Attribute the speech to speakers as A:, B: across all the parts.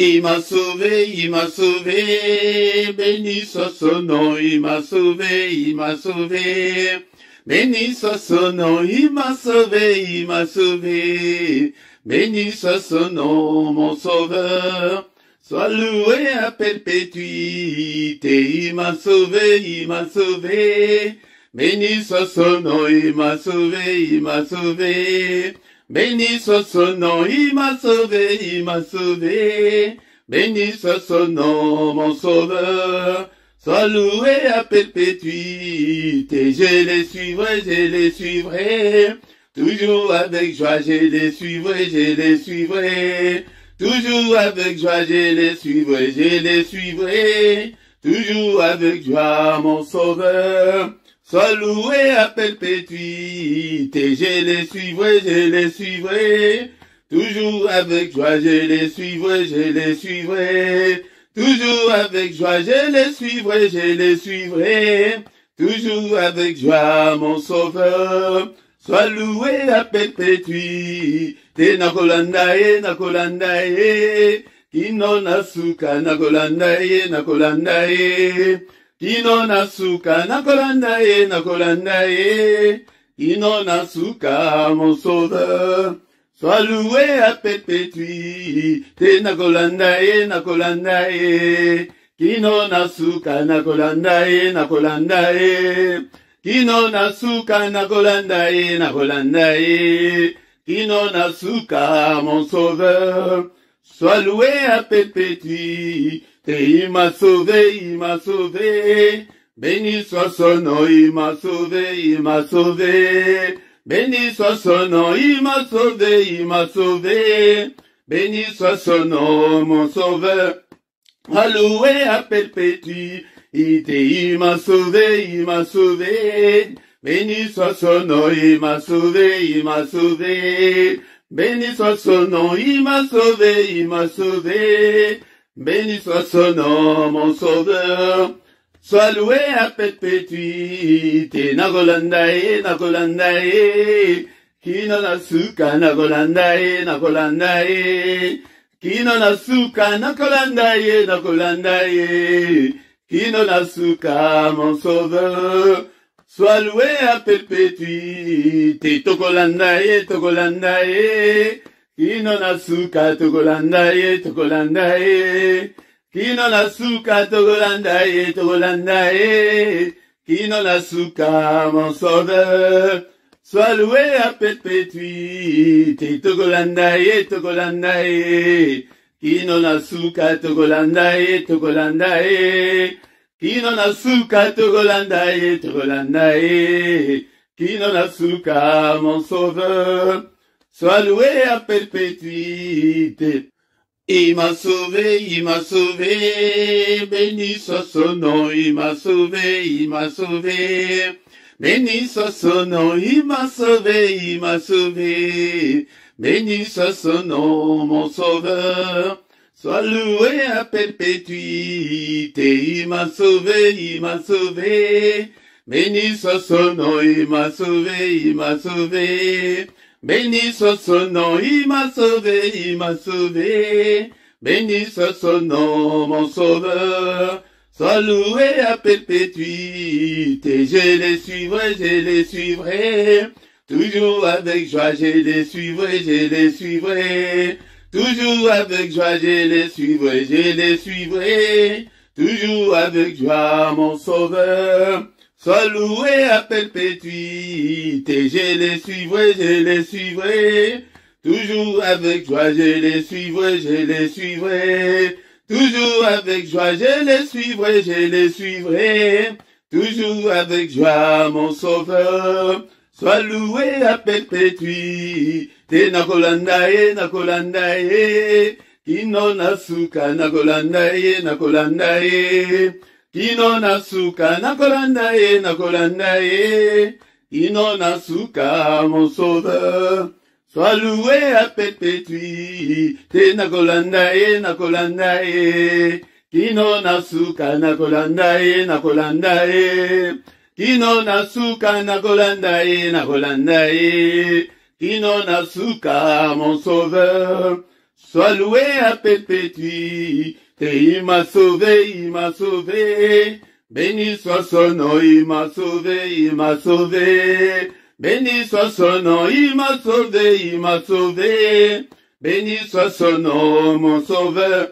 A: il m'a sauvé, béni soit son nom, il m'a sauvé, il m'a sauvé. Béni soit son nom, il m'a sauvé, il m'a sauvé. Béni soit son nom, mon sauveur. Sois loué à perpétuité, il m'a sauvé, il m'a sauvé. Béni soit son nom, il m'a sauvé, il m'a sauvé. Béni soit son nom, il m'a sauvé, il m'a sauvé. Béni soit son nom, mon sauveur. Sois loué à perpétuité, je les suivrai, je les suivrai. Toujours avec joie, je les suivrai, je les suivrai. Toujours avec joie, je les suivrai, je les suivrai. Toujours avec joie, mon sauveur. Sois loué à perpétuité, je les suivrai, je les suivrai. Toujours avec joie, je les suivrai, je les suivrai. Toujours avec joie, je les suivrai, je les suivrai. Toujours avec joie, mon sauveur. Sois loué à perpétuité, nakolandaye, nakolandaye. Kino nasuka, nakolandaye, nakolandaye. Kino nasuka, nakolandaye, nakolandaye. Kino nasuka, mon sauveur. Sois loué à perpétuité, nakolandaye, nakolandaye. Kino nasuka, nakolandaye, nakolandaye. Kino nasuka, nakolandaye, nakolandaye. Kino nasuka, mon sauveur. Sois loué à perpétuité, il m'a sauvé, il m'a sauvé. Béni soit son nom, il m'a sauvé, il m'a sauvé. Béni soit son nom, il m'a sauvé, il m'a sauvé. Béni soit son nom, mon sauveur. Alloué à perpétuité, il m'a sauvé, il m'a sauvé. Béni soit son nom, il m'a sauvé, il m'a sauvé. Béni soit son nom, il m'a sauvé, il m'a sauvé. Béni soit son nom, mon sauveur. Sois loué à perpétuité, nakolandaye, nakolandaye. Kino nasuka, nakolandaye, nakolandaye. Kino nasuka, nakolandaye, nakolandaye. Kino nasuka, mon sauveur. Sois loué à perpétuité, tokolandaye, tokolandaye. Kino nasuka, tokolandaye, tokolandaye. Kino nasuka, tokolandaye, tokolandaye. Kino nasuka, mon sauveur. Sois loué à perpétuité, tokolandaye, tokolandaye. Kino nasuka, tokolandaye, tokolandaye. Kino nasuka, tokolandaye, tokolandaye. Kino nasuka, mon sauveur. Sois loué à perpétuité. Il m'a sauvé, il m'a sauvé. Béni soit son nom, il m'a sauvé, il m'a sauvé. Béni soit son nom, il m'a sauvé, il m'a sauvé. Béni soit son nom, mon sauveur. Sois loué à perpétuité, il m'a sauvé, il m'a sauvé. Béni soit son nom, il m'a sauvé, il m'a sauvé. Béni soit son nom, il m'a sauvé, il m'a sauvé. Béni soit son nom, mon sauveur. Sois loué à perpétuité, je les suivrai, je les suivrai. Toujours avec joie, je les suivrai, je les suivrai. Toujours avec joie, je les suivrai, je les suivrai. Toujours avec joie, mon sauveur. Sois loué à perpétuité, je les suivrai, je les suivrai. Toujours avec joie, je les suivrai, je les suivrai. Toujours avec joie, je les suivrai, je les suivrai. Toujours avec joie, mon sauveur. Sois loué à perpétuité, nakolandaye, nakolandaye. Kino nasuka, nakolandaye, nakolandaye. Kino nasuka, nakolandaye, nakolandaye. Kino nasuka, mon sauveur. Sois loué à perpétuité, nakolandaye, nakolandaye. Kino nasuka, nakolandaye, nakolandaye. Kino nasuka, nakolandaye, nakolandaye. Kino nasuka, mon sauveur. Sois loué à perpétuité, il m'a sauvé, il m'a sauvé. Béni soit son nom, il m'a sauvé, il m'a sauvé. Béni soit son nom, il m'a sauvé, il m'a sauvé. Béni soit son nom, mon sauveur.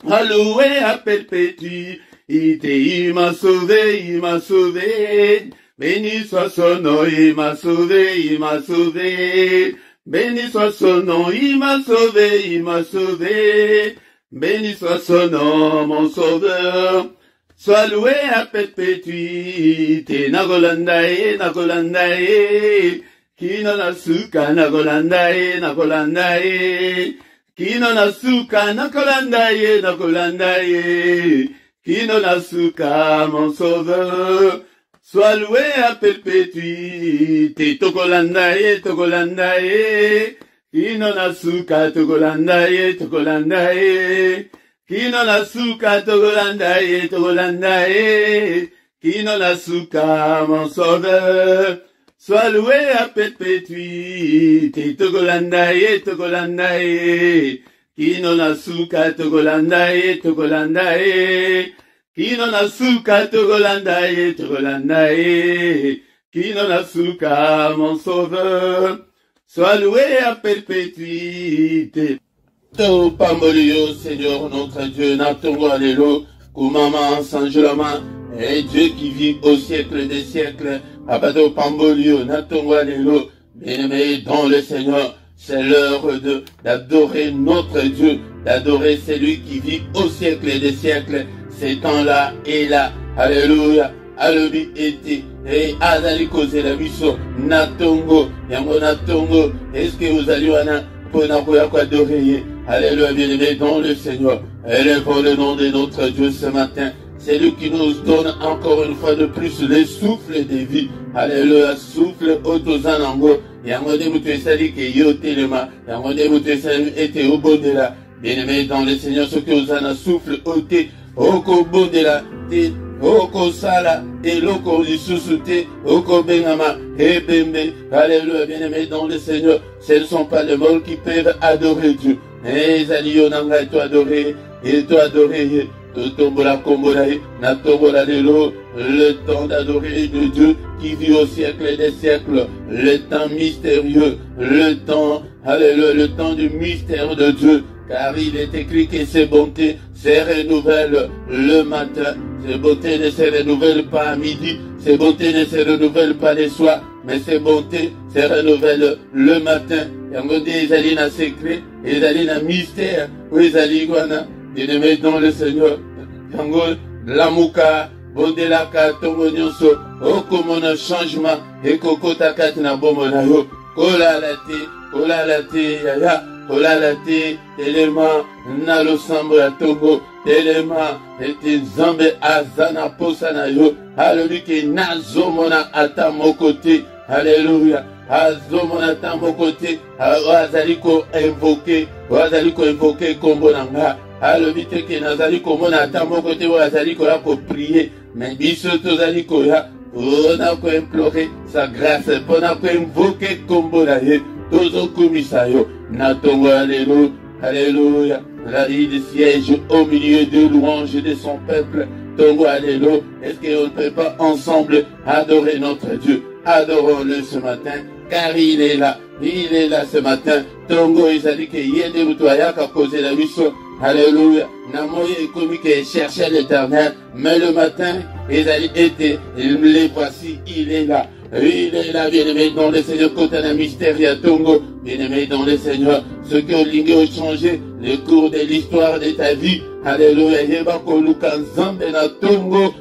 A: Alloué à perpétuité, il m'a sauvé, il m'a sauvé. Béni soit son nom, il m'a sauvé, il m'a sauvé. Béni soit son nom, il m'a sauvé, il m'a sauvé. Béni soit son nom, mon sauveur. Sois loué à perpétuité. Nagolandae, nagolandae. Kino nasuka, nagolandae, nagolandae. Kino nasuka, nagolandae, nagolandae. Kino nasuka, mon sauveur. Sois loué à perpétuité. Togolandae, togolandae. Kino nasuka, togolandae, togolandae. Kino nasuka, togolandae, togolandae. Kino nasuka, mon sauveur. Sois loué à perpétuité. Togolandae, togolandae. Kino nasuka, togolandae, togolandae. Kino nasuka, togolandae, togolandae. Kino nasuka, mon sauveur. Sois loué à perpétuité. Te pambolio, Seigneur notre Dieu, natongo allélo, kumama sanjulama, et Dieu qui vit au siècle des siècles, abato pambolio, natongo allélo, bien-aimé dans le Seigneur, c'est l'heure d'adorer notre Dieu, d'adorer celui qui vit au siècle des siècles, ces temps-là et là, alléluia, alobi été, et azali cause la biso, natongo, yango natongo, est-ce que vous allez pour adorer? Alléluia, bien-aimé dans le Seigneur. Élevons le nom de notre Dieu ce matin. C'est lui qui nous donne encore une fois de plus le souffle de vie. Alléluia, souffle autozanango. Yangode mutesali ke yotelema. Yangode mutesali ete obondela. Bien-aimé dans le Seigneur, ce que osana souffle ote. Oko bondela. Oko sala. Eloko lisusute. Oko bengama. Ebembe. Alléluia, bien-aimé dans le Seigneur. Ce ne sont pas les morts qui peuvent adorer Dieu. Mais Zaliyo nanga, et toi adorer, et toi adorer, Totombola kombola, natombola lelo, le temps d'adorer de Dieu qui vit au siècle des siècles, le temps mystérieux, le temps, alléluia, le temps du mystère de Dieu, car il est écrit que ses bontés se renouvellent le matin, ses bontés ne se renouvellent pas à midi, ses bontés ne se renouvellent pas le soir, mais ses bontés se renouvellent le matin. Yango de ezali na secret, ezali na mystère, ou ezali guana, bien-aimé dans le Seigneur. Yango lamuka, bondelaka, tongo nyonso, okomona changement, ekokota kati na bomo na yo, kola la te, yaya, kola la te, telema, na losambo ya tongo, telema, ete nzambe azana posa na yo, alléluia, ke nazomona ata mokote, alléluia. Azomona tambo kote, azaliko invoquer kombo nanga. Alobite ke nazaliko mona tambo kote, azaliko la ko prier. Mais biso tozaliko ya, on a ko implorer sa grâce, on a ko invoquer kombo na ye. Tozo kumisa yo, natongo alléluia, alléluia. La il siège au milieu de louanges de son peuple. Tongo alléluia. Est-ce qu'on ne peut pas ensemble adorer notre Dieu? Adorons-le ce matin, car il est là ce matin. Tongo ezali ke yende mutoya ka poser la mission. Alléluia. Namoye ekomi ke chercher l'Éternel, mais le matin ezali été, les voici, il est là. Il est là, bien-aimé dans le Seigneur, côté un mystère à Tongo, bien-aimé dans le Seigneur, ce que Olingue a changé, le cours de l'histoire de ta vie. Alléluia. Yebako Luka Nzambe na Tongo,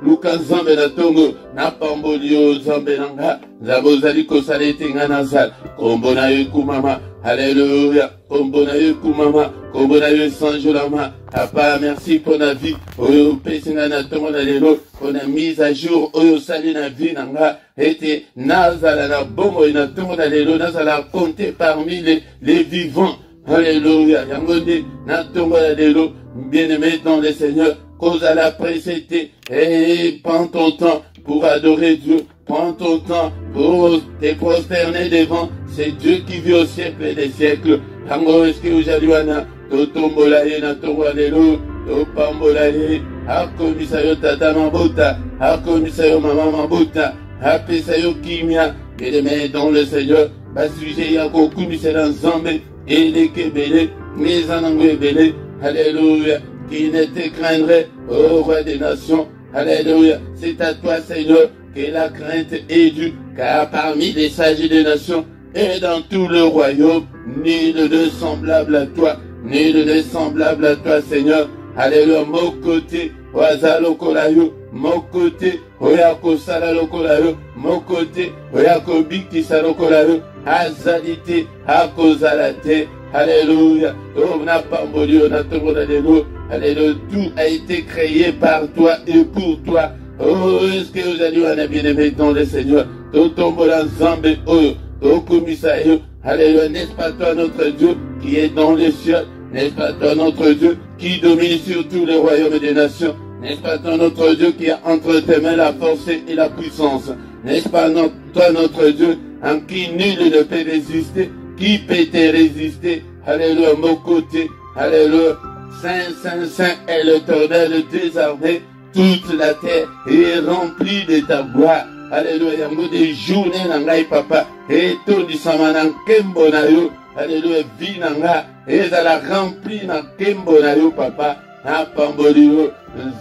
A: Luka Nzambe na Tongo, na pambolio Nzambe nanga, Zabozali kosalete nganazal, kombona yo kumama, alléluia, kombona yo kumama, kombona yo sanjolama, Papa, merci pour la vie, oyo pesinga na Tongo na lelo, pour la mise à jour, oyo sali na vie nanga, ete nazala na bongo na Tongo na lelo, nazala compter parmi les vivants, alléluia, yangonde na Tongo na lelo, bien-aimé dans le Seigneur, cause à la précédé, et prends ton temps pour adorer Dieu. Prends ton temps pour te prosterner devant. C'est Dieu qui vit au siècle des siècles. Tango eske ujaliwana, totombola ye na tongwalelo, topambola ye, akomisa yo tata mabota, akomisa yo mama mabota, apesa yo kimia, bien-aimé dans le Seigneur, basuje yako kumisa na nzambe, eleke bele, mezanango ebele, alléluia, qui ne te craindrait, ô roi des nations, alléluia, c'est à toi Seigneur, que la crainte est due, car parmi les sages des nations, et dans tout le royaume, nul de semblable à toi, nul de semblable à toi, Seigneur. Alléluia, mon côté, Oazalo Kolayo, mon côté, Oyako Salalo Kolayo, mon côté, Oyako Biki Salo Kolayo, Azalite, Akozalate, Alléluia, on n'a pas mouru, on a tout alléluia, alléluia, tout a été créé par toi et pour toi. Oh, est-ce que vous allez en bien aimé dans le Seigneur? Tout tombe dans Zambé, oh, au commissaire, alléluia, n'est-ce pas toi notre Dieu qui est dans les cieux? N'est-ce pas toi notre Dieu qui domine sur tous les royaumes des nations? N'est-ce pas toi notre Dieu qui a entre tes mains la force et la puissance? N'est-ce pas toi notre Dieu en qui nul ne peut résister? Qui peut te résister? Alléluia, mon côté, alléluia, Saint, Saint, Saint est l'Éternel des armées. Toute la terre est remplie de ta gloire. Alléluia, yango des journées nangai papa, et tout du samanan kembo na yo. Alléluia, vie nanga, et la remplie na kembo na yo papa. Apamboli yo,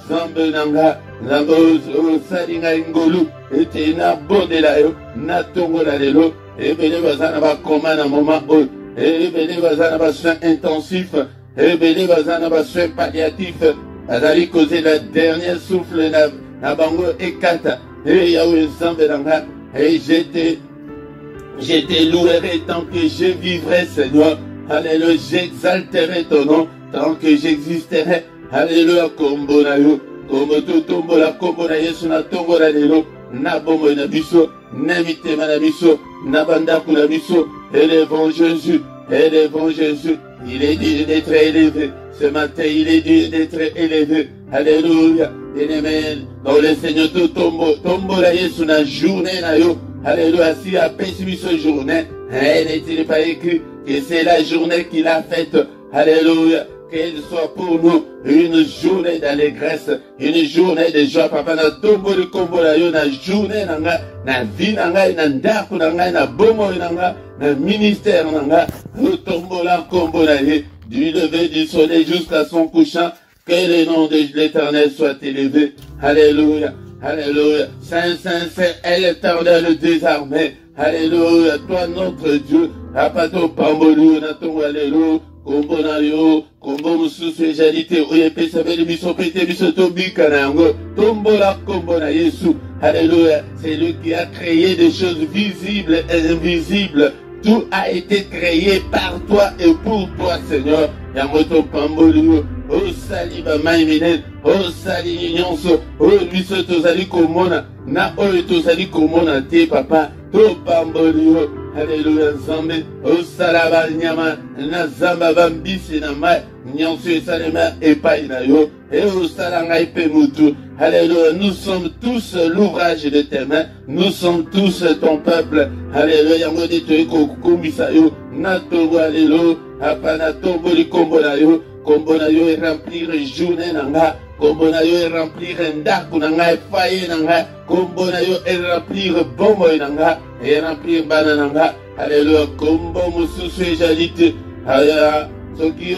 A: zambe nanga, zambe o salinga ingolu, et te na bode la yo, na tongo la lelo, et bele bazana ba koma na moment o, et bele bazana ba soin intensif, et bele bazana ba soin palliatif. Azali causé la dernière souffle na bango ekata. Et Yahweh Zambelanga. Et j'étais louerai tant que je vivrai, Seigneur. Alléluia, j'exalterai ton nom tant que j'existerai. Alléluia, kombonayo. Comme tout tombo la kombonayo suna tombo la lelo. Na bombo na biso, na mitema na biso, na bandaku na biso. Élevons Jésus, élevons Jésus. Il est dit d'être élevé. Ce matin, il est dit d'être élevé. Alléluia. Bien-aimé, dans le Seigneur, tout tombo la yesu na journée na yo. Alléluia. Si à péché ce journée, n'est-il pas écrit que c'est la journée qu'il a faite. Alléluia. Qu'elle soit pour nous une journée d'allégresse, une journée de joie. Papa, na tombo de kombo la yo, na journée nanga, na vie nanga, na ndaku nanga, na bomo nanga, na ministère nanga, nous tombo la kombo la yo, du lever du soleil jusqu'à son couchant, que le nom de l'Éternel soit élevé. Alléluia, alléluia. Saint, Saint, Saint est l'Éternel des armées. Alléluia, toi notre Dieu, apato pambolu, na tombo alléluia. Kombo na yo, kombo mususu ejalite oyepesa beli biso pete biso tobika na yango. Tombo la kombo na Yesu. Alléluia. C'est lui qui a créé des choses visibles et invisibles. Tout a été créé par toi et pour toi, Seigneur. Yango to pamboli yo. O sali ba maiminen, o sali nyonso, o biso tozali komona, na oyo tozali komona te papa. To pamboli yo. Alléluia, Nzambe, o salaba nyama, na zamba bambisi na mai, nyonso esalema epai na yo, et o salanga epe mutu. Alléluia, nous sommes tous l'ouvrage de tes mains, nous sommes tous ton peuple. Alléluia, yango de te kokumisa yo, na togo alléluia, apana togo li kombo na yo et remplir journée nanga. Kombo na yo et remplir ndaku nanga et faye nanga. Kombo na yo et remplir bombo nanga et remplir bana nanga. Alléluia, kombo mususu ejalite. Alléluia, soki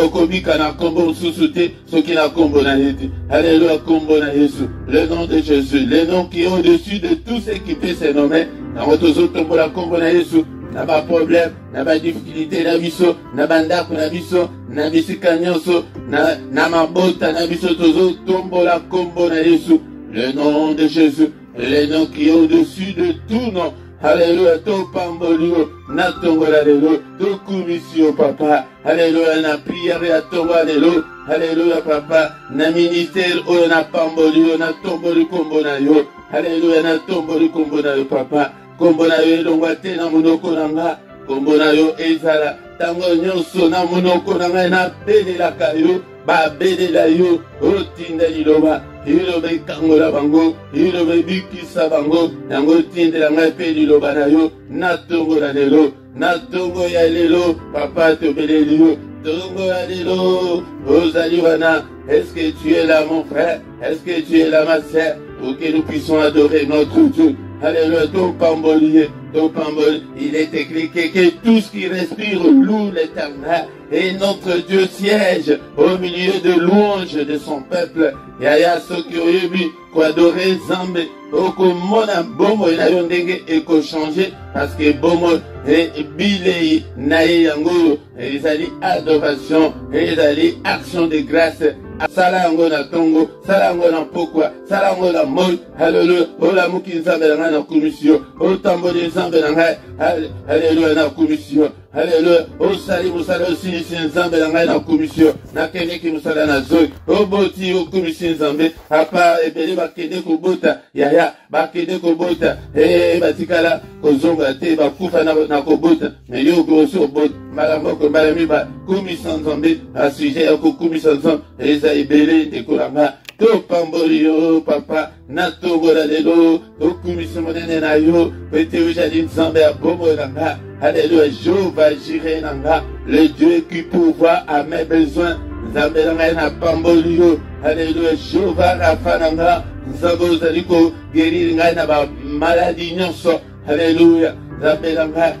A: okobika na kombo mususu te, soki na kombo na yete. Alléluia, kombo na Yesu. Le nom de Jésus, le nom qui est au-dessus de tout ce qui peut se nommer. Na rotozo tombo la kombo na Yesu. Na ba problème, na ba difficulté na biso, na bandaku na biso, na bisika nyonso, na mabota na biso tozo tombo la kombo na Yesu. Le nom de Jésus, le nom qui est au-dessus de tout nom. Alléluia, to pambolio, na tombo la lelo, to kumisio papa. Alléluia, na prière ya tombo la lelo. Alléluia papa, na ministère o na pambolio, na tombo li kombo na yo. Alléluia, na tombo li kombo na yo papa. Kombo na yo elongwa te na monoko nanga. Kombo na yo ezala tango nyonso na monoko nanga na pelelaka yo. ba belela yo otinda liloba liloba ikangola bango liloba bikisa bango yango tindela ngai mpe liloba na yo na tongo na lelo na tongo ya lelo papa tobeleli yo tongo ya lelo ozali wana. Est-ce que tu es là mon frère? Est-ce que tu es là ma sœur? Pour que nous puissions adorer notre Dieu. Alléluia, ton pambolier, ton pambolier. Il est écrit que tout ce qui respire loue l'Éternel. Et notre Dieu siège au milieu de louanges de son peuple. Yaya Sokyoyebi, quoi adorer Zambé. Oko mona bomo na yondenge eko changer parce que bomo et bilei nae yango ezali adoration ezali action de grâce. Sala yango na tongo, sala yango na pokwa, sala yango na moi. Hallelujah. Ola muki nzambe na na commission. O tambo de nzambe na ngai. Hallelujah na commission. Hallelujah. O sali musala aussi nzambe na ngai na commission. Na kene ki musala na zoi. O boti o commission nzambe. Apa ebele bakende ko bota. Yaya bakende ko bota. Batikala kozonga te bakufa na ko bota. Mais yo grosso bota. Malamo ko malami ba commission nzambe. A sujet ya ko commission nzambe. Ebele de kolanga to pamboli yo papa na tongo la lelo to kumisi monene na yo pete ujali nzambe ya bomo nanga. Alléluia, Jéhovah Jireh nanga, le Dieu qui pourvoit à mes besoins. Nzambe nanga na pamboli yo. Alléluia, Jéhovah Rapha nanga, nzambe ozali ko guérir ngai na ba maladie nyonso. Alléluia. Nzambe nanga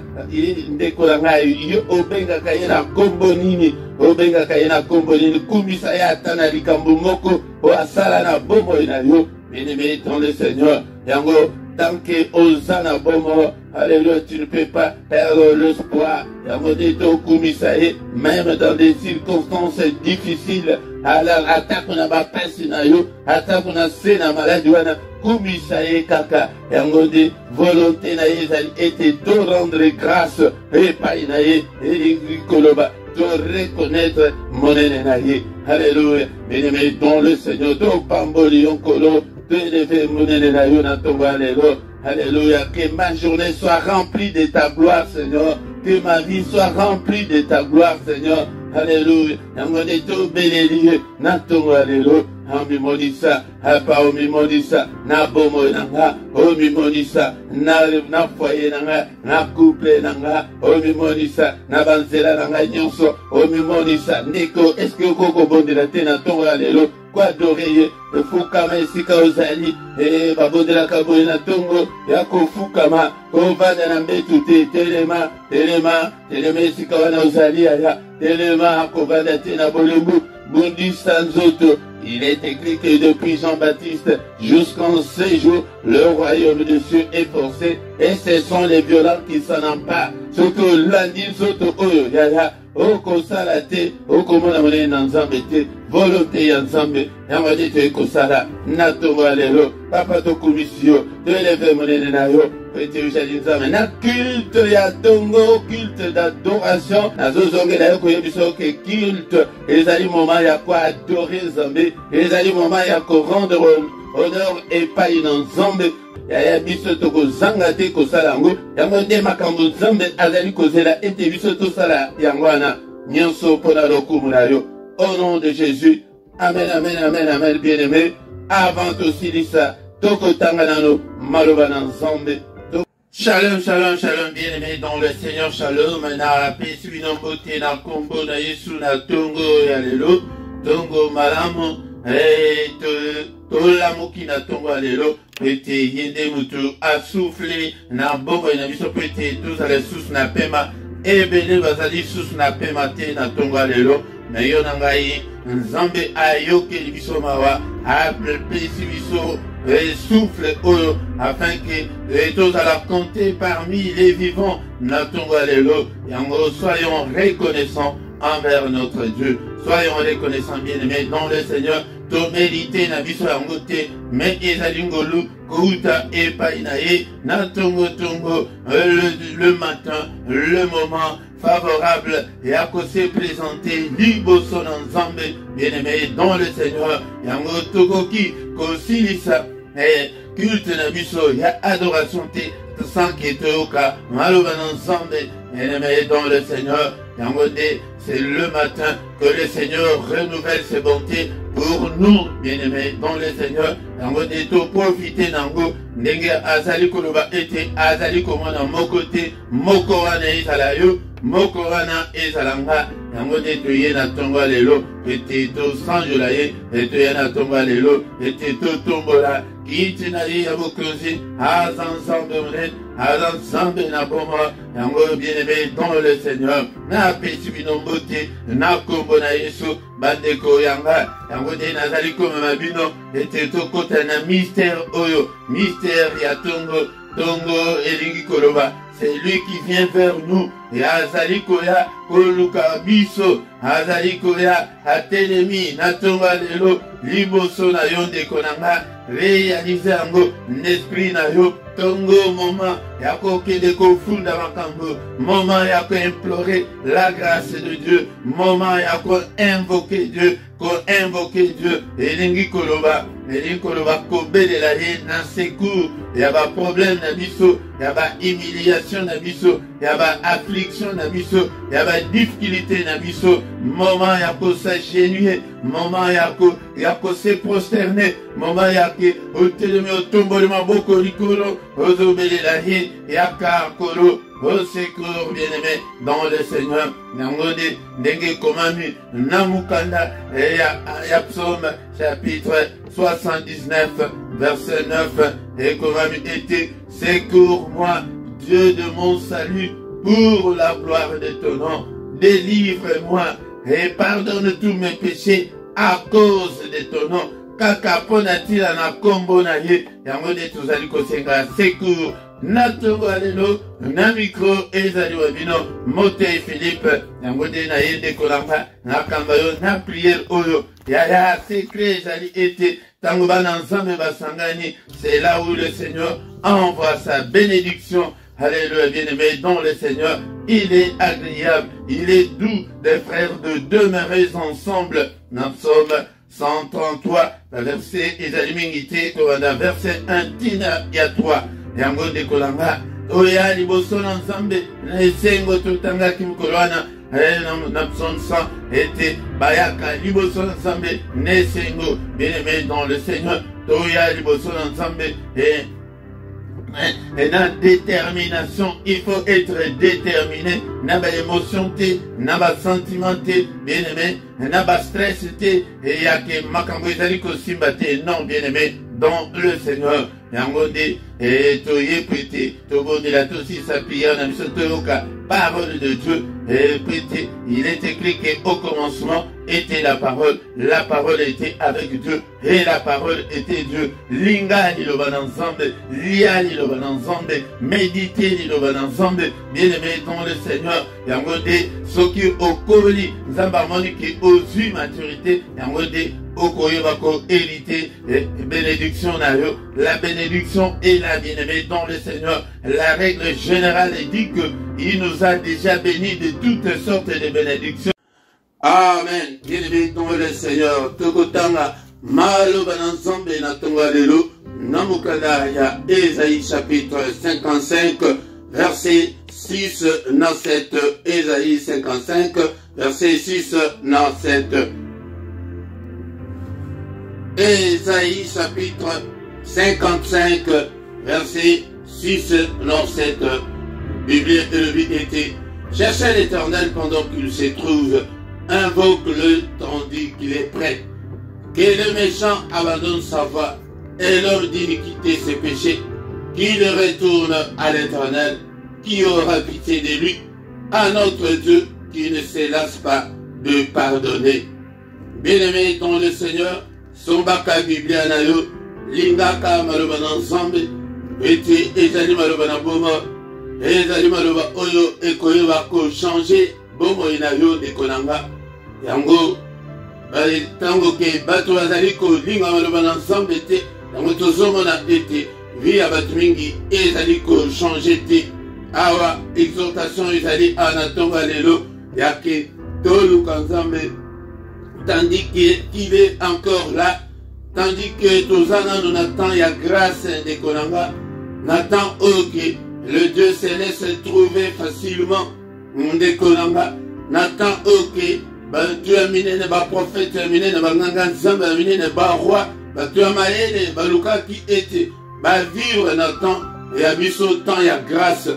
A: ndeko nanga yo obengaka ye na kombo nini obengaka ye na kombo nini kumisa ye ata na likambo moko o asala na bomo na yo. Bien-aimé dans le Seigneur yango tant que oza na bomo. Alléluia, tu ne peux pas perdre l'espoir. Yango de to kumisa ye même dans des circonstances difficiles. Alors attaque na ba pesi na yo attaque na se na maladie wana kumisa ye kaka yango de volonté na ye ezali ete to rendre grâce epai na ye elingi koloba to reconnaître monene na ye. Alléluia, bien-aimé dans le Seigneur to pamboli onkolo to élever monene na yo na tongo lelo. Alléluia, que ma journée soit remplie de ta gloire Seigneur, que ma vie soit remplie de ta gloire Seigneur. Alléluia, yango de to beleli na tongo lelo. Omimonisa, apa omimonisa, na bomo nanga, omimonisa, na foyer nanga, na couple nanga, omimonisa, na banzela nanga nyonso, omimonisa, ndeko, est-ce que koko bondela te na tongo lelo? Kwa doreye, fukama esika ozali, babondela kaboye na tongo, ya kofukama, kovanda na mbetu te, telema, esika wana ozali aya, telema, kovanda te na bolembu, bundisa nzoto. Il est écrit que depuis Jean-Baptiste jusqu'en ces jours, le royaume de Dieu est forcé et ce sont les violents qui s'en emparent. Surtout lundi, surtout yaya, kosala te, komona monene na nzambe te, volonté ya nzambe, yango de te kosala, na tongo lelo, papa to komisio, to eleve monene na yo, pete ujali nzambe, na culte ya tongo, culte d'adoration, na zozongela yo koyebiso ke culte, ezali moment ya ko adorer nzambe, ezali moment ya ko rendre honneur epai na nzambe. Yaya biso tokozanga te kosala yango yango nde makambo nzambe azali kozela ete biso tosala yango wana nyonso mpona lokumu na yo. Au nom de Jésus, amen, amen, amen, amen, bien-aimé. Avant tosilisa tokotanga nano maloba na nzambe. Shalom, shalom, shalom, bien-aimé dans le Seigneur, shalom. Na pesi bino mbote na kombo na Yesu na tongo ya lelo, tongo malamu. Tolamuki na tongo lelo pete yende mutu asouffler na bongo na biso pete tozala sus na pema ebele bazali sus na pema te na tongo lelo na yo na ngai nzambe ayokeli biso mawa apesi biso souffle oyo afin que tozala compter parmi les vivants na tongo lelo yango soyons reconnaissants envers notre Dieu. Soyons reconnaissants, bien-aimés, dans le Seigneur. To mérité na biso yango te, mais ezali ngolu kouta epai na ye na tongo le matin, le moment favorable et à se présenter liboso na nzambe, bien-aimés, dans le Seigneur. Yango tokoki kosilisa culte na biso ya adoration te sans que toyoka maloba na nzambe, bien-aimés, dans le Seigneur. Yango de c'est le matin que le Seigneur renouvelle ses bontés pour nous, bien-aimés, dans le Seigneur. Nango de profiter nango, ndenge azali koloba ete azali komona mokote, moko wana ezala yo, moko wana ezalanga. Nango de toye na tongo lelo, ete to sanjola ye, ete ya na tongo lelo, ete to tombola, kiti na ye ya bokozi, azansambe mounet, azansambe na boma, nango bien-aimé dans le Seigneur, na pesi binombote, na kombo na Yesu, bandeko yanga, yango de nazali kome mabino, ete to kota na mystère oyo, mystère ya tongo, tongo elingi koloba, c'est lui qui vient vers nous, et azali koya, koluka biso, azali koya, atelemi, na tonga lelo, liboso na yo ndeko nanga, réaliser yango, n'esprit na yo, tongo moment, yako kede kofunda makambo, moment yako implorer la grâce de Dieu, moment yako invoquer Dieu, ko invoquer Dieu, elingi koloba kobelela ye na secours, yaba problème na biso, yaba humiliation na biso, yaba affliction na biso, yaba difficulté na biso, moment yako s'agenouiller, moment yako se prosterner, moment yako otelemi otomboli maboko likolo, ozobelela ye, yaka kolo, au secours, bien-aimé, dans le Seigneur. Nangode, Ndenge Komami, Namukanda, et ya Psaume, chapitre 79, verset 9, et Komami était, secours-moi, Dieu de mon salut, pour la gloire de ton nom, délivre-moi, et pardonne tous mes péchés, à cause de ton nom. Kaka ponatila na kombo na ye, yangode tuzali kosenga secours, na tongo alelo, na micro ezali wabino, Motei Philippe, yangode na yende kolamba, na kambayo, na prière oyo, yaya secret ezali ete, tango bana nzambe basangani, c'est là où le Seigneur envoie sa bénédiction. Alléluia, bien-aimé, dans le Seigneur, il est agréable, il est doux des frères de demeurer ensemble. Dans Psaume 133, verset Ezalimingite, verset 1, Tina, Yatwa, Yango de Kolanga, Oya, Liboson ensemble, Nesengo, Tutanga, Kim Kolwana, Napson 100, était Bayaka, Liboson ensemble, Nesengo, bien-aimé, dans le Seigneur, Oya, Liboson ensemble, et dans détermination, il faut être déterminé. N'a pas émotion, n'a pas sentiment, bien aimé, n'a pas stress, et il y a que Makambo Zaliko Simbate, non, bien aimé, dans le Seigneur. Yangonde, et Toye Pété, Togo de la Tossi Sapia, Namisotoyoka, parole de Dieu, et Pété, il est écrit qu'au commencement était la parole était avec Dieu, et la parole était Dieu. Linga, il le va ensemble, Lia, il le va ensemble, méditer, il le va ensemble, bien aimé dans le Seigneur, Yangonde, Soki Okoli, Zambarmoni qui aux maturité, Yangonde, Okoyobako hérité, bénédiction nayo, la bénédiction est la bien-aimée dans le Seigneur. La règle générale dit qu'il nous a déjà bénis de toutes sortes de bénédictions. Amen. Bien-aimé dans le Seigneur. Tokotanga, malo banansambe na tongalelo, namukada ya Ésaïe chapitre 55, verset 6, na 7, Ésaïe 55, verset 6, na 7. Ésaïe chapitre 55, verset 6, non 7. Bible élevée était. Cherchez l'Éternel pendant qu'il se trouve. Invoque-le tandis qu'il est prêt. Que le méchant abandonne sa voie et l'homme d'iniquité ses péchés. Qu'il retourne à l'Éternel, qui aura pitié de lui, à notre Dieu qui ne se lasse pas de pardonner. Bien-aimé dans le Seigneur, Sombaka Biblia na yo, Lingaka maloba ensemble, ete ezali maloba na boma, ezali maloba oyo ekoyeba ko changer bomo na yo de konanga. Yango tango ke bato bazali ko linga maloba ensemble te, yango tozomona ete via bato mingi ezali ko changer te. Awa exhortation ezali anatonga lelo yake toluka nzambe. Tandis qu'il est encore là, tandis que Tozana nous attend, il y a grâce de Konanga, n'attend que le Dieu se laisse trouver facilement de Konanga, Nathan ok, tu as miné ba prophète, tu as miné ba nganga nzambe, tu as miné ba roi, tu as maïné ba luka qui était, ba vivre Nathan et abisso temps ya grâce,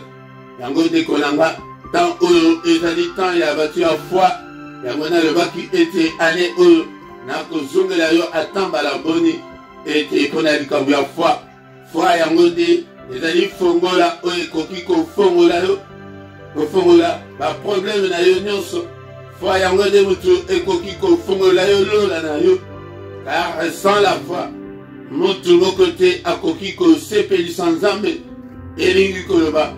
A: yango de kolanga, temps où ezali temps ya batu ya foi, yango na le ba qui était année où na kozongela yo atamba la boni était pona likambo ya foi yango de ezali fongola o ekoki ko fongola yo. Kofongola ba problème na yo nyonso foi yango de mutu ekoki kofongola yo lola na yo car sans la foi mutu moko te akoki kosepelisa nzambe elingi koloba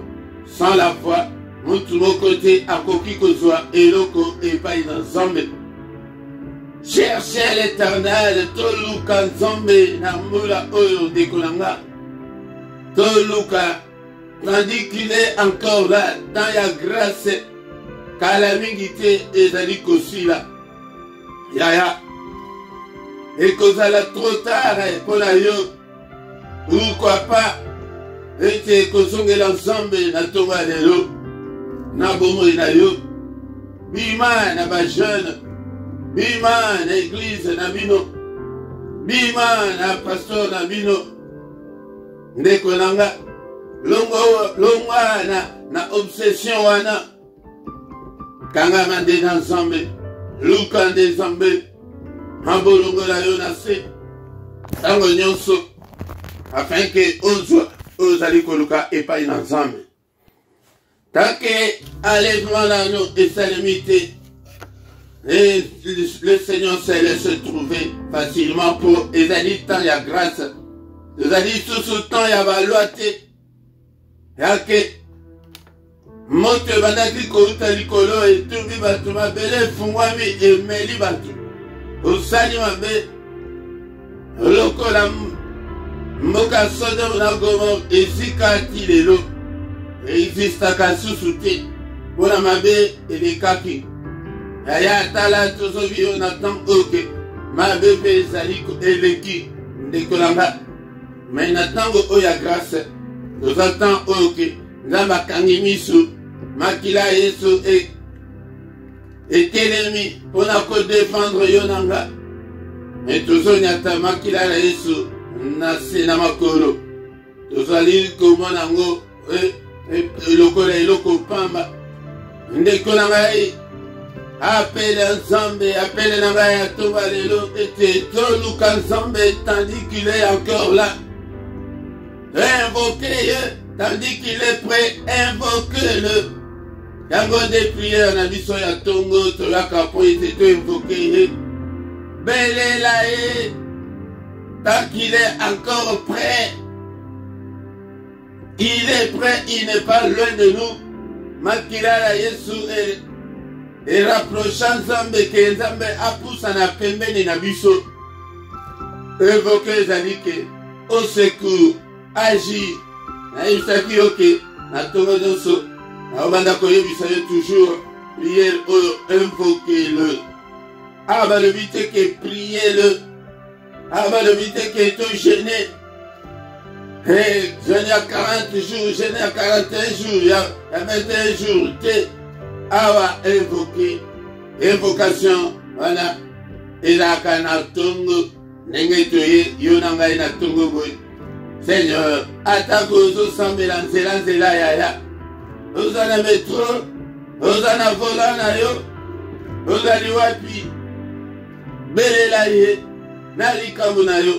A: sans la foi mutu moko te akoki kozwa eloko epai na nzambe. Cherchez l'Éternel toluka nzambe na mbula oyo dekolanga toluka. Tandis qu'il est encore là, dans la grâce, calamité ezali kosila. Yaya. Et kozala trop tard pour la yo. Pourquoi pas? Et kozongela ensemble na tonga lelo. Na bomo na yo. Bima na ba jeune. Bima na église na bino. Bima na pasteur na bino. Ndeko nanga. Longwa na obsession wana kanga mande na nzambe luka nde nzambe hambolongola yo na se tango nyonso afin que ozali koluka epai na nzambe tanke enlèvement na no esalemite et le Seigneur se laisse trouver facilement pour ezali temps ya grâce ezali sous temps ya balwa te yake moto bandaki kouta likolo etumbi bato mabele efungwami emeli bato osali mabe lokola mboka Sodome na Gomore ezikaki lelo existaka susu te mpona mabe elekaki yaya tala tozobi yo na temps oke mabe mpe ezali eleki ndekolanga me na ntango oyo ya grâce tozatant oke nzambe akangi miso makila yesu etelemi mpona kodefendre yo na nga me tozoniata makila na yesu na se na makolo tozali komona yango lokola eloko pamba ndeko na ngai apele nzambe apele na ngai atonga lelo ete toluka nzambe tandis qu'il est encore là. Invoquez-le, tandis qu'il est prêt, invoquez-le. Yango des prières na biso ya tongo tolaka po ete to invoquer belela ye tant qu'il est encore prêt. Il est prêt, il n'est pas loin de nous. Makila la Yesu et rapprochant Nzambe ke Nzambe apusa na pembeni na biso. Invoquez zalike au secours. Agis, na yisaki yoke, na tongo nyonso, na obanda koyebisa yo toujours, priez invoquez-le. Aba le vite que priez-le. Aba le vite que to gêné. Hey, jeûne à 40 jours, jeûne à 41 jours, il y a 21 jours, aba invoquer, invocation, voilà, et la kana tongo, nenge toye, yonanga ina tongo boy. Seigneur, attaque aux sambela nzela yaya. Ozana métro, ozana volant na yo, ozali wapi. Belela ye, na likambo na yo,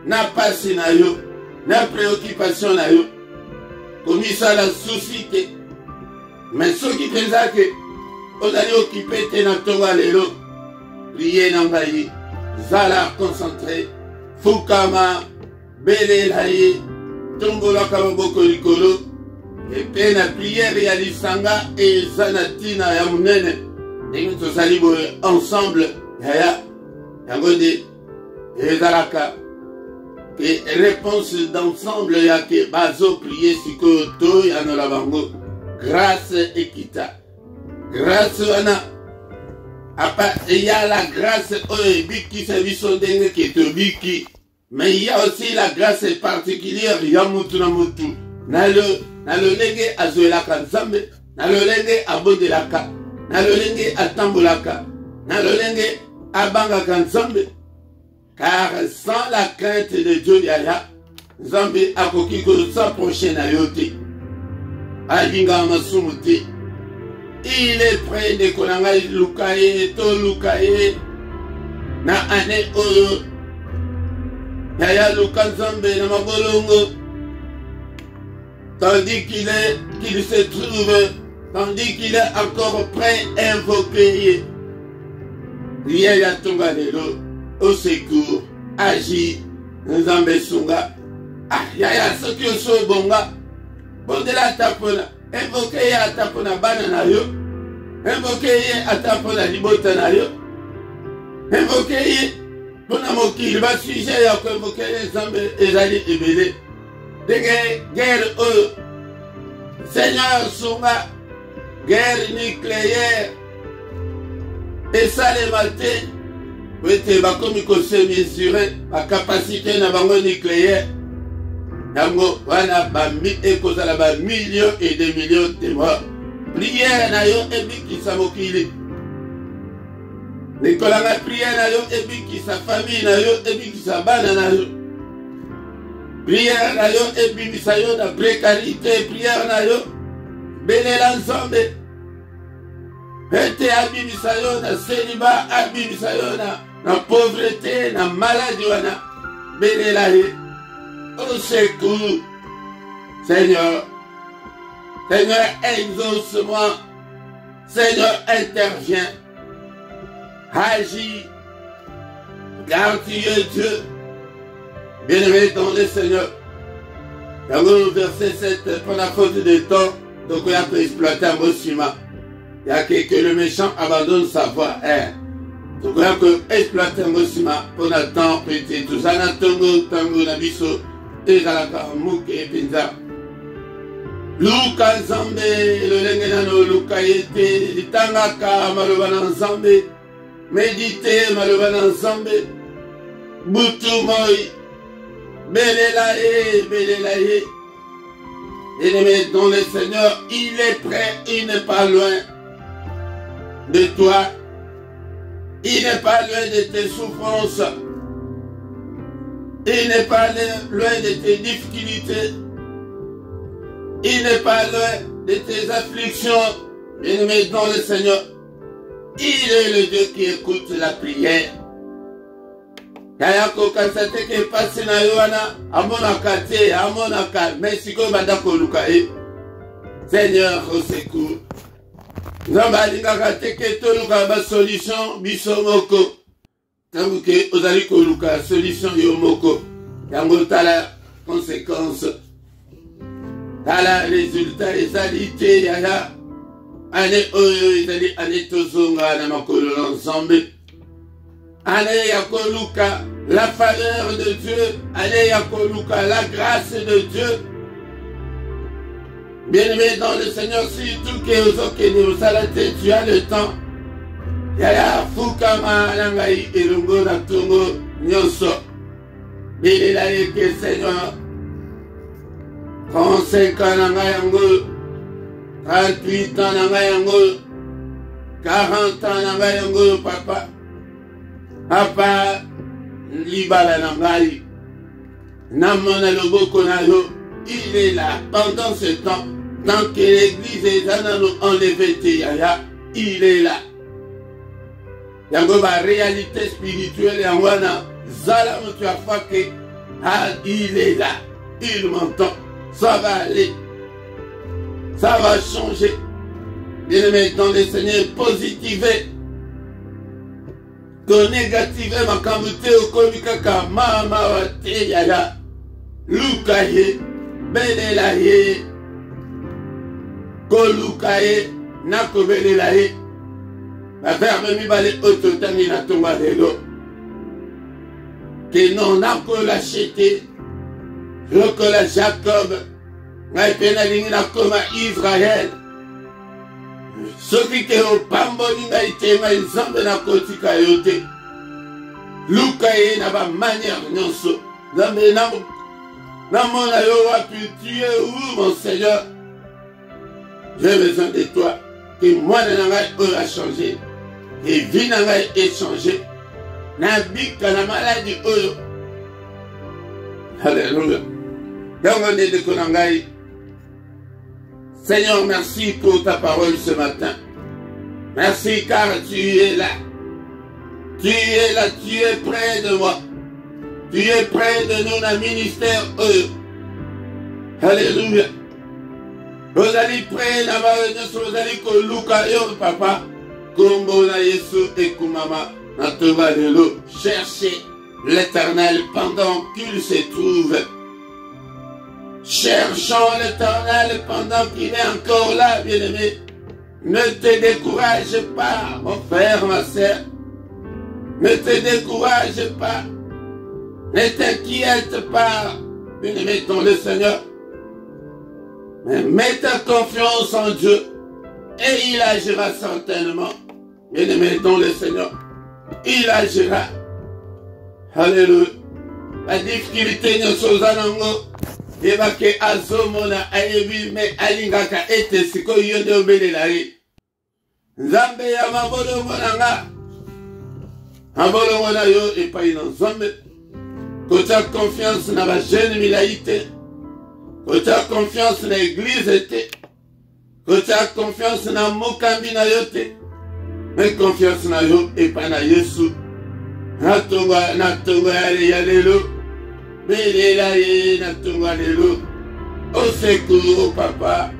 A: na pasi na yo, na préoccupation na yo. Komisa la souci te. Mais soki penza ke, ozali occupé te na tonga lelo. Priez na ngai, zala concentré, fukama, belela ye tombolaka maboko likolo epe na priere ya lisanga eza na ntina ya monene ndenge tozali boye ensemble yaya yango nde ezalaka ke réponse d'ensemble yake bazoprie sikoyo toyanola bango grâce ekita grâce wana eya la grâce oyo ebikisa biso ndenge ke tobiki. Mais il y a aussi la grâce particulière, il y a mutu na mutu. Na lo lenge azoelaka nzambe, na lo lenge abondelaka. na lolenge atambulaka, na lolenge abangaka Nzambe, car sans la crainte de Dieu yaya, Nzambe akoki ko s'approcher na yo te, alinga masumu te. Il est prêt de konanga lukaye to lukaye na ane oyo yaya luka Nzambe na mabolongo, tandis qu'il se trouve, tandis qu'il est encore prêt à invoquer Yaya Tonga lelo au secours, agit Nzambe Sunga. Ah, yaya soki oso bonga, bondela tapona, invoquer ya tapona bana na yo, invoquer ye atapona libota na yo, invoquer ye pona mokili ba sujet ya ko invoquer ye Nzambe ezali ebele. Dege guerre oyo Seigneur Sunga, guerre nucléaire esalema te po ete bakomi kosemesuré bakapasité na bango nucléaire, yango wana ekozala bamillions et des millions de morts. Prière na yo ebikisa mokili, nikolanga prière na yo ebikisa famille na yo, ebikisa bana na yo. Prière na yo ebimisa yo na précarité, prière na yo belela Nzambe ete abimisa yo na célibat, abimisa yo na pauvreté, na maladie wana belela ye. Au secours, Seigneur, Seigneur exauce-moi, Seigneur intervient, agis, car tu es Dieu. Bien-aimé dans le Seigneur, dans le verset 7, pour la faute de temps, donc il y a exploiter un mot ciment. Il y a que le méchant abandonne sa voie. Donc il y a exploiter un mot ciment pour le temps, petit, tout ça, na tongo, tango, na biso, et dans la caramouque et pinza. Luka Nzambe, le lengenano, Luka yete, litangaka, malobana Nzambe, méditer, malobana Nzambe, butu moi, Belelaye, Belelaye. Bien-aimé dans le Seigneur, il est prêt, il n'est pas loin de toi. Il n'est pas loin de tes souffrances. Il n'est pas loin de tes difficultés. Il n'est pas loin de tes afflictions. Bien-aimé dans le Seigneur, il est le Dieu qui écoute la prière. Kayako kasate ke pasi na yoana amona kate amona ka mesiko banda koluka Seigneur au secours. Nzamba linga kate ke toluka ba solution biso moko. Tangu ke ozali koluka solution yo moko. Yango tala conséquence. Tala résultat ezalité yaya. Ane oyo ezali ane tozonga na makolo ensemble. Allez Yakoluka, la faveur de Dieu. Allez Yakoluka, la grâce de Dieu. Bien-aimé dans le Seigneur, si tout tu as le temps. Yaya Fukama Langai Elungo Natungo Nyonso. Bélela Yeke Seigneur. 35 ans Nangayango. 38 ans Nangayango. 40 ans Nangayango, papa. Papa, libala nangai, namona loboko na yo, il est là pendant ce temps, tant que l'église est enlevé yaya, il est là. Yango ba réalité spirituelle yangwana, zala mutu afake, ah il est là, il m'entend, ça va aller, ça va changer. Bien-aimé dans le Seigneur, positiver. Que négative makamute okomikaka mama wate yaya luka ye belela ye koluka ye nakobelela ye baverbe mibale ototangi na tonga lelo ke non nakolachete lokola Jacob ngai mpe nalingi nakoma Israel. Soki ke opamboli ngai te ngai Nzambe nakotika yo te. Luka ye na ba manière nyonso. Nzambe namona yo wapi, tu es où mon Seigneur? J'ai besoin de toi. que moi a changé, et vie est changé. Na bika na maladie oyo. Alléluia. Donc on est de Konangai. Seigneur, merci pour ta parole ce matin. Merci car tu es là. Tu es là, tu es près de moi. Tu es près de nous dans le ministère oyo. Alléluia. Vous allez près là-bas, vous allez koluka yo papa. Kombo na Yesu et kumama. Cherchez l'Éternel pendant qu'il se trouve. Cherchons l'Éternel pendant qu'il est encore là, bien-aimé. Ne te décourage pas, mon frère, ma sœur. Ne te décourage pas. Ne t'inquiète pas, bien-aimé, dans le Seigneur. Mais mets ta confiance en Dieu et il agira certainement. Bien-aimé, dans le Seigneur. Il agira. Alléluia. La difficulté ne soit nango. Eva ke azomona ayebi me alingaka ete siko yonde obelela ye. Nzambe ya mabolo monanga. Mabolo mona yo epai na Nzambe. Kota confiance na ba jeune milaïte. Kota confiance na église te. Kota confiance na mokambi na yo te. Mais confiance na yo epai na Yesu. Natonga ya lelo. Belela ye natonga lelo. Au secours papa.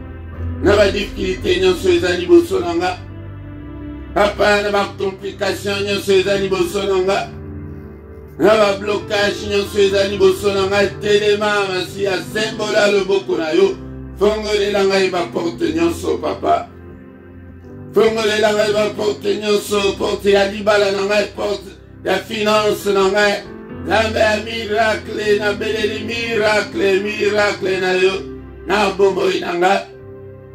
A: Na ba difficulté nyonso ezali boso nanga. Papa na ba complication nyonso ezali boso nanga. Na ba blocage nyonso ezali boso nanga. Telema masi ya sembola loboko na yo. Fongolela ngai ba porte nyonso papa. Fongolela ngai ba porte nyonso. Porte ya libala na ngai, porte ya finance na ngai. Zambe ya miracle na beleli miracle na yo. Na bombo inanga.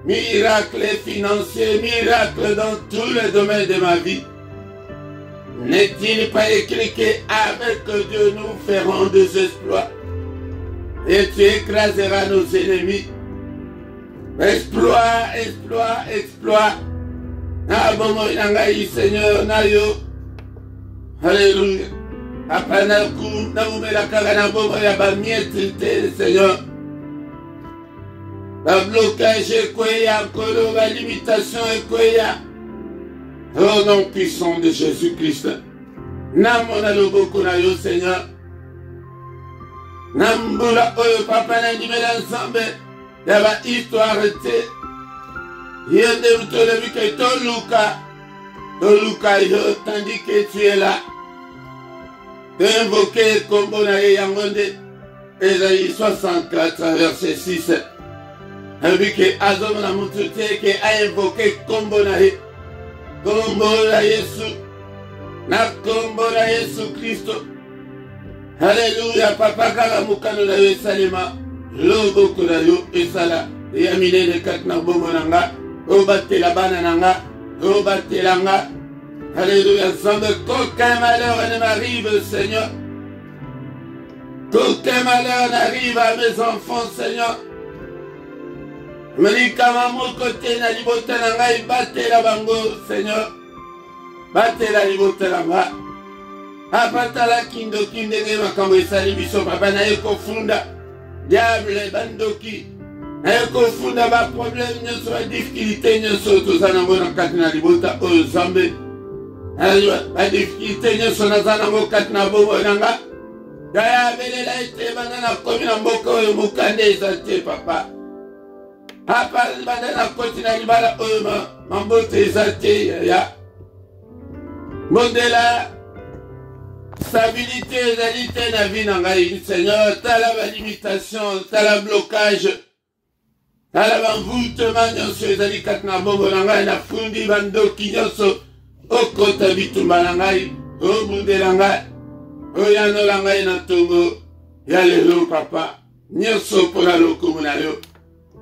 A: Miracle financier, miracle dans tous les domaines de ma vie. N'est-il pas écrit qu'avec Dieu nous ferons des exploits et tu écraseras nos ennemis. Exploit, exploit, exploit. Na bombo inanga Seigneur na yo. Alléluia. Après na umela kaka na bombo ya ba miette Seigneur. La blocage est quoi, la limitation est quoi. Au nom puissant de Jésus-Christ. Namona loboko na yo Seigneur. Nambula oyo papa na ndimela nzambe. Ya ba histoire te. Yende utole bike toluka yo tandis que tu es là. Invoquer kombo na ye yangonde. Esaïe 64 verset 6. Avec Azom na mutute que a invoqué kombo na ye. Kombo na Yesu. Na kombo na Yesu Christo. Alléluia papa kala mukano na yo salima. Loboko na yo esala. Yamine de kat na bombo nanga. Obatela bana nanga. Obatela nga. Alléluia. Sans qu'aucun malheur ne m'arrive, Seigneur. Qu'aucun malheur n'arrive à mes enfants, Seigneur. Melikama mokote na libota na ngai batela bango, Seigneur. Batela libota na nga. Apatala kindo kindenge makambo esali biso papa na yeko funda. Diable bandoki. Na yeko funda ba problème nyonso ba difficulté nyonso tozana ngona kati na libota oyo Nzambe. La difficulté nyonso nazana ngo kati na bobo nanga. Gaya belela ete banana komi na mboka oyo mokande eza te papa. Papa banana koti na libala oyo mambote eza te ya. Mondela stabilité ezali te na vie na ngai Seigneur. Tala ba limitation, tala blocage. Tala ba mvutema nyonso ezali kati na bobo na ngai na fundi bandoki nyonso. Okota bitumba na ngai, obundela ngai, oyanola ngai na tongo, ya lelo papa, nyonso mpona lokumu na yo.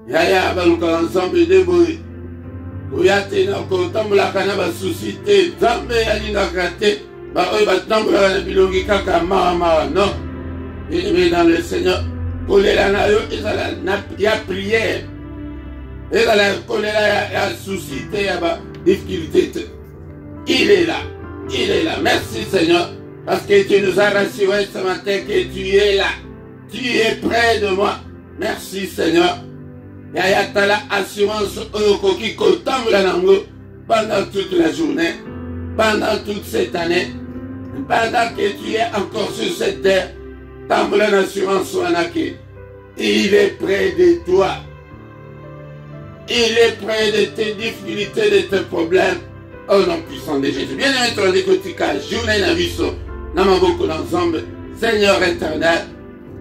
A: Yaya baluka ensemble deboye, oyate na kotambolaka na basusi te, Nzambe alingaka te, ba oyo batambolaka na bilongi kaka mawa, non. Bien-aimé dans le Seigneur, kolela na yo ezala ya prière. Et dans la colère, il y a souci, il y a difficulté. Il est là. Il est là. Merci Seigneur. Parce que tu nous as rassuré ce matin que tu es là. Tu es près de moi. Merci Seigneur. Il y a la assurance pendant toute la journée. Pendant toute cette année. Pendant que tu es encore sur cette terre. Tambour l'assurance il est près de toi. Il est près de tes difficultés, de tes problèmes. Au nom puissant de Jésus. Bien aimé, ton écotika, journée na viso, namaboko ensemble, Seigneur éternel,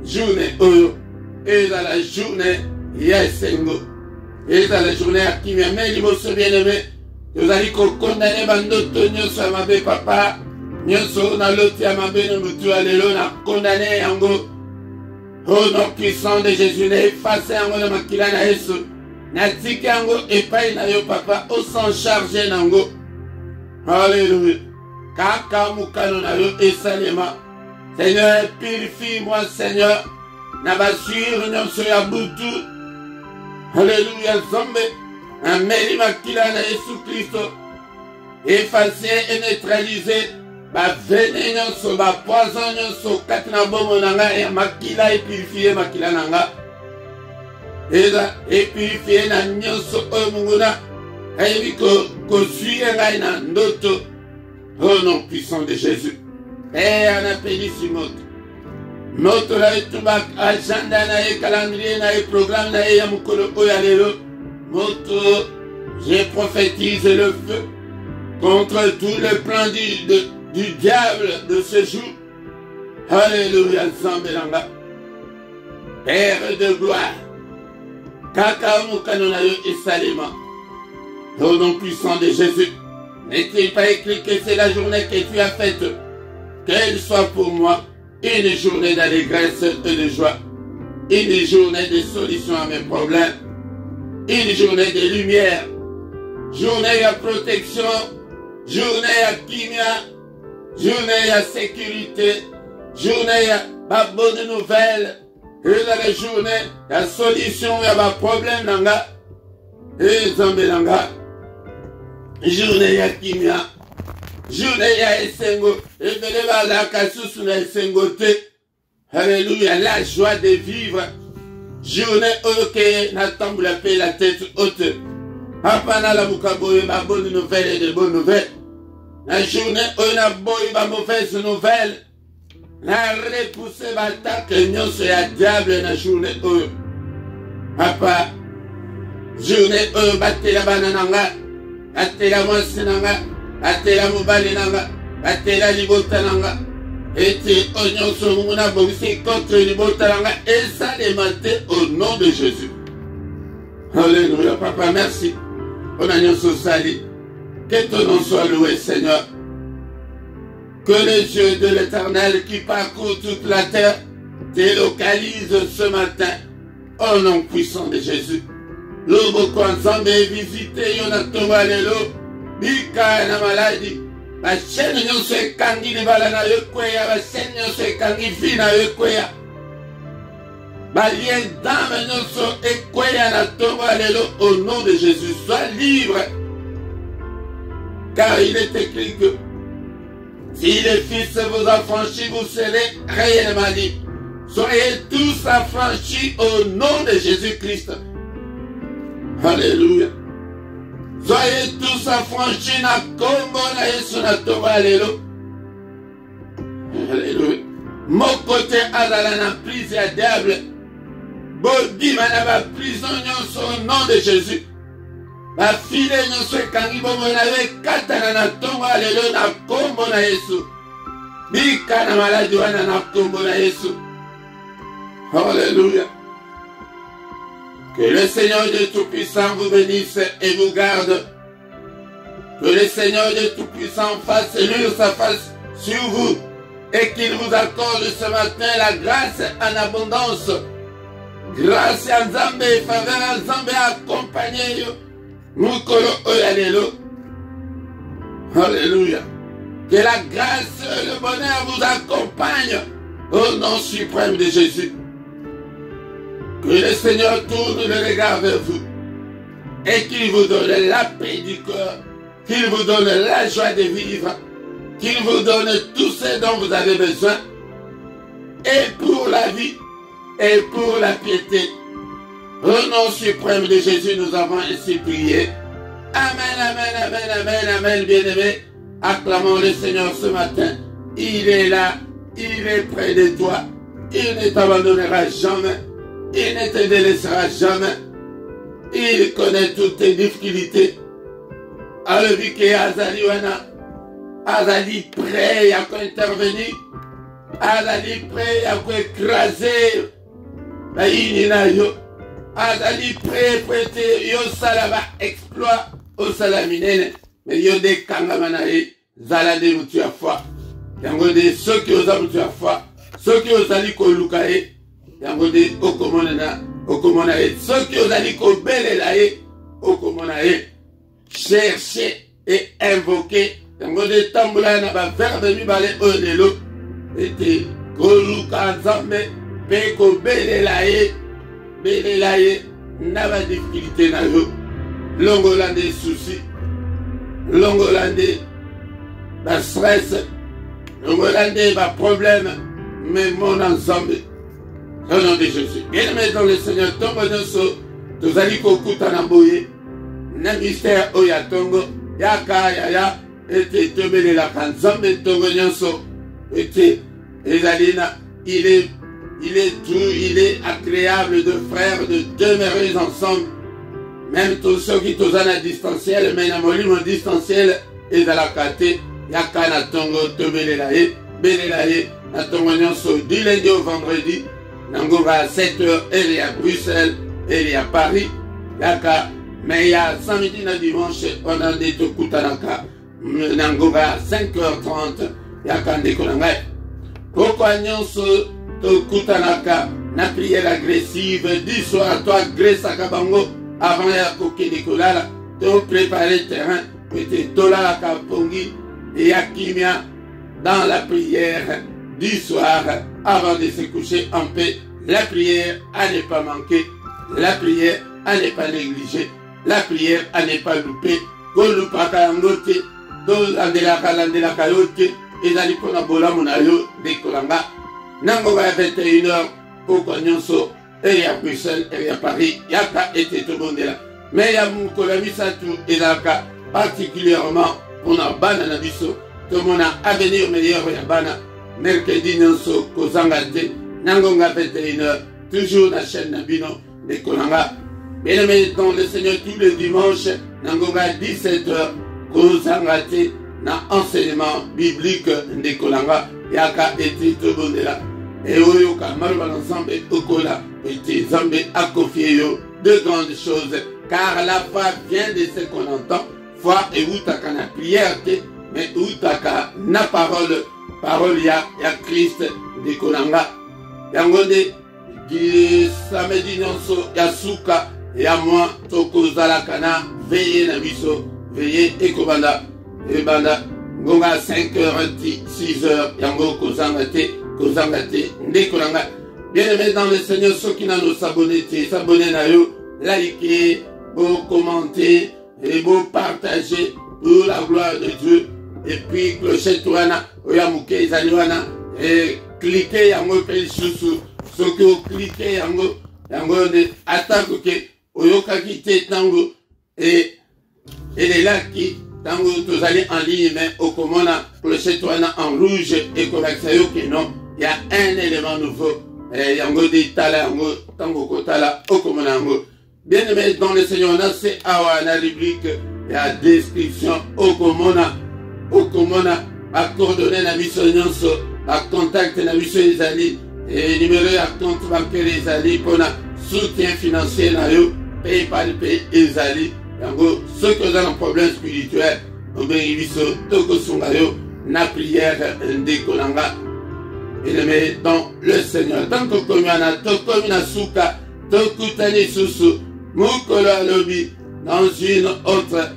A: journée oyo, et dans la journée, yesengo, et dans la journée, qui m'a mis l'imoso bien aimé, nous allons condamner bandoto, nyonso amabe papa, nyonso na loti amabe no mutu alelo, na condamné yango, au nom puissant de Jésus, na effacé yango na makila na Yesu, na tiki yango epai na yo papa, au s'en charger nango. Alléluia. Kaka mukano na yo esalema. Seigneur, purifie-moi, Seigneur. Nabasur nyonso ya butu. Alléluia, zombe. Ameli makila na Yesu Christo. Effacer et neutraliser. Ba vene nyonso, ba poison nyonso. Katina bomo nanga ya makila et purifier makila nanga. Et purifier na nyonso omunguna. Au nom puissant de Jésus. Père, on appelle ici Moto la etubak agenda na e calendrier na e programme na e yamukolo oyalelo. Moto, je prophétise le feu contre tout le plan du diable de ce jour. Alléluia, Zambelanga. Père de gloire. Kaka mukano na yo esalema. Au nom puissant de Jésus, n'est-il pas écrit que c'est la journée que tu as faite, qu'elle soit pour moi une journée d'allégresse et de joie, une journée de solution à mes problèmes, une journée de lumière, journée à protection, journée à kimia, journée à sécurité, journée à bonne nouvelle, et dans la journée à solution à mes problèmes, nanga, et zambelanga. Journée ya kimia, journée ya esengo, et de la kasusu na esengo te. Alléluia, la joie de vivre. Journée ok, na tamboula paix la tête haute. Apana la mukaboye, ma bonne nouvelle et de bonnes nouvelles. La journée on a boye, ma mauvaise nouvelle. La repousse l'attaque, nyonso ya diable na journée oyo. Papa, journée oyo batte la banananga. Atela mwasi nanga, atela mobali nanga, atela libota nanga. Ete onyonso muna bobisi contre libota nanga. Et ça les maté au nom de Jésus. Alléluia, papa, merci. On a nyonso sali. Que ton nom soit loué, Seigneur. Que les yeux de l'Éternel qui parcourent toute la terre te localisent ce matin. Au nom puissant de Jésus. Lobo ensemble visiter yonatonga lelo bika na maladi ba chaîne nyonso ekangi libala na yo kweya ba chaîne nyonso ekangi fi na yo kweya ba lien d'âme nyonso ekweya na tonga lelo au nom de Jésus. Sois libre car il est écrit que si le Fils vous affranchit, vous serez réellement libre. Soyez tous affranchis au nom de Jésus-Christ. Alléluia. Soyez tous affranchis na kombo na Yesu na toba lelo. Alléluia. Mon côté azala na prison ya diable. Bobima na ba prison nyonso au nom de Jésus. Ba file nyonso ekangi bomo na we katana na tongo lelo na kombo na Yesu. Bika na maladi wana na kombo na Yesu. Alléluia. Que le Seigneur de Tout-Puissant vous bénisse et vous garde. Que le Seigneur de Tout-Puissant fasse luire sa face sur vous et qu'il vous accorde ce matin la grâce en abondance. Grâce à Nzambe, faveur à Nzambe, accompagné yo. Mukolo oyalelo. Alléluia. Que la grâce et le bonheur vous accompagnent au nom suprême de Jésus. Que le Seigneur tourne le regard vers vous et qu'il vous donne la paix du cœur, qu'il vous donne la joie de vivre, qu'il vous donne tout ce dont vous avez besoin, et pour la vie, et pour la piété. Au nom suprême de Jésus, nous avons ainsi prié. Amen, amen, amen, amen, amen, bien-aimé. Acclamons le Seigneur ce matin. Il est là, il est près de toi. Il ne t'abandonnera jamais. Il ne te délaissera jamais. Il connaît toutes tes difficultés. Alors, vu que Azali wana, Azali prêt à intervenir, Azali prêt à écraser, Azali prêt à prêter, yo salaba exploit au salaminene, mais yo de kangamanae, zalade mutu ya foi. Yango de ceux qui osent mutu ya foi, ceux qui osent ali ko lukae, yango de okomonena, okomonae, ceux qui osent ali ko belelae, okomonae. Chercher et invoquer. Yango de tambula na ba verbe mi bale olelo. Ete koluka nzambe pe ko belelae, belelae na ba difficulté na yo. Longola des soucis, longola des ba stress, longola des ba problème, mais mon ensemble. Au nom de Jésus. Bien-aimé dans le Seigneur, tombe nyonso tozali kokuta na boye. Na mystère oyatongo yaka yaya ete tobele la kanzambe tongo nyonso ete ezalina il est tout, il est agréable de frères de demeurer ensemble, même tous ceux qui sont à distanciel, mais na molimo distanciel et dans la kate yaka na tongo tobele la e bele la e na tongo nyonso du lundi au vendredi nango à 7h et à Bruxelles et à Paris yaka. Mais il y a samedi et dimanche, on a des Tokutanaka, Nangoga 5h30, il y a quand des Kolangai. Pourquoi nous sommes Tokutanaka, na prière agressive, 10 soirs à toi, Grèce à Kabango, avant la coquille de Kolala, tu préparer le terrain, tu Tola Kapongi et Akimia dans la prière du soir, avant de se coucher en paix. La prière à ne pas manquer, la prière à ne pas négliger. La prière à ne pas louper. Golupaka yangote, dolandelaka landelaka yote, ezali pona bola monayo de Kolanga. Nango va 21h, pourquoi nyonso, et à Bruxelles, et à Paris, yaka était tout le monde là. Mais ya mukolami satu, ezalaka, particulièrement, on a bana na biso, tout le monde a avenir meilleur ya bana, mercredi nyonso, kozangate, nango va 21h, toujours la chaîne Nabino de Kolanga. Bien-aimé dans le Seigneur, tous les dimanches, Nangoga 17h, Kozangate, na enseignement biblique de Kolanga, Yaka eti Tobondela. Et Oyoka, Malba l'ensemble, Okola, eti Zambé, a confié de grandes choses, car la foi vient de ce qu'on entend, foi et Outaka na prière, mais Outaka na parole, parole ya Christ de Kolanga. Yangonde, qui samedi nyonso, Yasuka, et à moi, toko zalakana, veillez na biso, veillez et kobanda, et banda, gonga 5h, 6h, yango kozangate, ndekolanga. Bien aimé dans le Seigneur, ceux qui n'ont pas s'abonner na yo, likez, beau commenter, et beau partager pour la gloire de Dieu. Et puis, clochette wana, oyamuke zaliwana, et cliquez yango pe choussou, ceux qui ont cliqué yango de attaque que Oyoka qui te tango et les là qui tango tous allez en ligne mais au commandant clochette en rouge et correcteur que non il y a un élément nouveau et yango de tala yango tango kotala au commandant bien aimé dans le Seigneur on a c'est à la rubrique la description au commandant à coordonner la mission à contact la mission des alliés et numéro à compte bancaire des alliés pour la soutien financier na yo paye par le pays des alliés yango ceux qui ont un problème spirituel on va y toko sungayo na prière de Kolanga et le met dans le Seigneur tant que comme na suka toko tani susu mukolo alobi dans une autre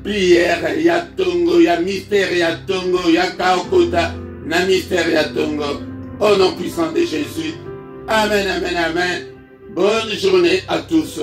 A: prière ya tongo ya mystère ya tongo ya kaokota na mystère ya tongo au nom puissant de Jésus. Amen, amen, amen. Bonne journée à tous.